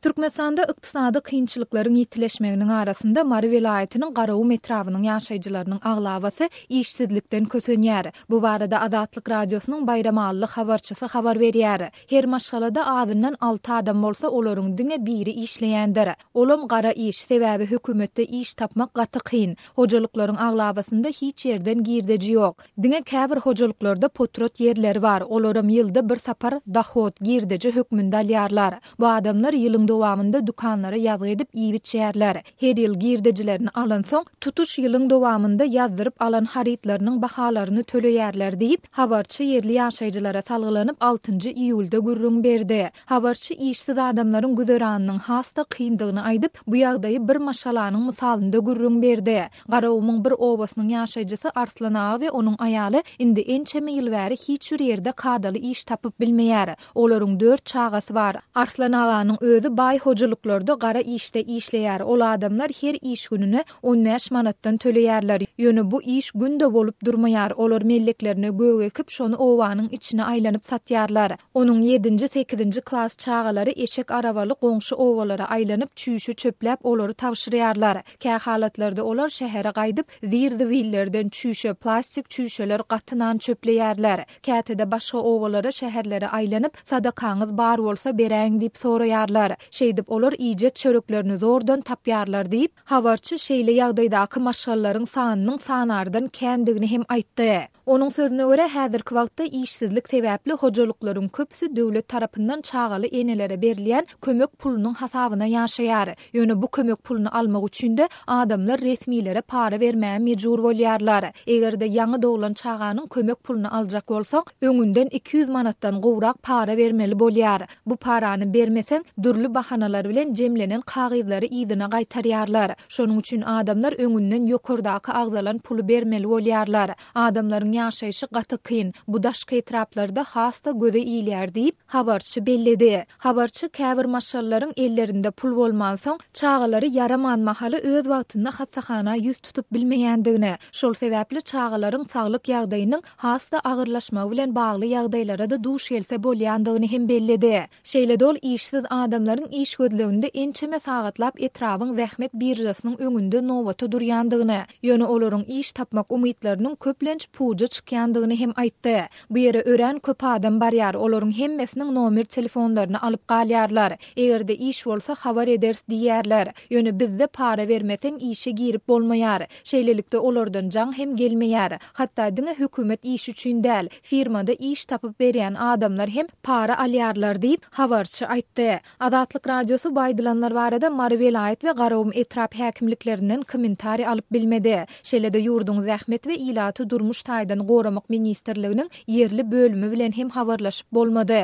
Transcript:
Türkmenistanda ykdysady kynçylyklaryň ýitileşmeginiň arasynda Mary vilayatynyň Garawum etrawynyň ýaşaýjylarynyň aglabasy işsizlikden kösenýär. Bu barada Azatlyk radiosynyň bayramallyk habarçysy habar berýär. Her maşgalada adından 6 adam bolsa olaryň diňe biri işleýändir. Olam gara iş sebäbi hökümetde iş tapmak gaty kyn. Hojalyklaryň aglabasynda hiç ýerden girdeji ýok. Diňe käbir hojalyklarda potrot ýerleri bar. Olaram ýylda bir sapar dahot girdeji hökmünde alýarlar. Bu adamlar ýylyň dowamında dukanlara ýazgy edip ýibitýärler. Her ýyl girdejilerini alan soň tutuş ýylyň dowamında ýazdyryp alan haritlarynyň bahalaryny töleýärler diýip habarçy ýerli ýaşaýjylara salgylanyp 6-njy iýulda gürrüň berdi. Habarçy işsiz adamlaryň güzeranynyň hasta kyndygyny aýdyp bu ýagdaýy bir maşalanyň misalynda gürrüň berdi. Garawumyň bir obasynyň ýaşaýjysy Arslan ağa we onuň aýaly indi ençeme ýyl bäri hiç bir ýerde kadaly iş tapyp bilmeýär. Olaryň 4 çagasy bar. Arslan aganyň özü bay hojalyklarda gara işte işleýär. Ol adamlar her iş gününe 15 manatdan töleýärler. Ýöne bu iş günde bolup durmaýar. Olar melleklerine gög ekip şonu owanyň içine aýlanyp satýarlar. Onuň 7-8-nji klas çagalary eşek arabaly goňşy owalara aýlanyp çüýşü çöpläp olary tawşyrýarlar. Kä halatlarda olar şähere gaýdyp zirdi willerden çüýşe plastik çüýşeler gatynan çöpleýärler. Kätede başga owalara şäherlere aýlanyp sadakaňyz bar bolsa beräň diýip soraýarlar. Şeýdip olar iýjek çöreklerini zordan tapýarlar diýip habarçy şeýle ýagdaýdaky maşgallaryň sanynyň sanardan kendigini hem aýtdy. Onuň sözüne görä häzirki wagtda işsizlik sebäpli hojalyklaryň köpüsi döwlet tarapyndan çagaly enelere berilýän kömek pulunyň hasabyna ýaşaýar. Ýöne bu kömek puluny almak üçin de adamlar resmiýlere para bermäge mejbur bolýarlar. Egerde ýangy doglan çaganyň kömek puluny aljak bolsaň, öňünden 200 manatdan gowrak para bermeli bolýar. Bu parany bermeseň dürli bahanalar bilen jemlenen kagyzlary ýzyna gaýtarýarlar. Şonuň üçin adamlar öňünden ýokardaky agzalan pulu bermeli bolýarlar. Adamlaryň ýaşaýşy gaty kyn. Bu daşky etraplarda hasta göze iýilýär diýip habarçy belledi. Habarçy käbir maşgallaryň ellerinde pul bolmansoň, çagalary yaraman mahaly öz wagtynda hassahana ýüz tutup bilmeýändigini, şol sebäpli çagalaryň saglyk ýagdaýynyň hasta agyrlaşmagy bilen bagly ýagdaýlara da duş gelse bolýandygyny hem belledi. Şeýle dol işsiz adamlaryň iş gözleginde ençeme sagatlap etrawyň zähmet birjasynyň öňünde nowata durýandygyny, ýöne olaryň iş tapmak umytlarynyň köplenç puja çykýandygyny hem aýtdy. Bu ýere ören köp adam barýar, olaryň hemmesiniň nomer telefonlaryny alyp galýarlar. Egerde iş bolsa habar eders diýärler. Ýöne bizde para bermeseň işe girip bolmaýar. Şeýlelikde olardan jaň hem gelmeýär. Hatda diňe hökümet iş üçin däl, firmada iş tapyp berýän adamlar hem para alýarlar diýip habarçy aýtdy. Azatlyk radiosu baýdylanlar barada Mary vilayat we Garawum etrap häkimliklerinden kommentari alyp bilmedi. Şeýle-de ýurduň zähmet we ilaty durmuş taýdan goramak ministrliginiň ýerli bölümi bilen hem habarlaşyp bolmady.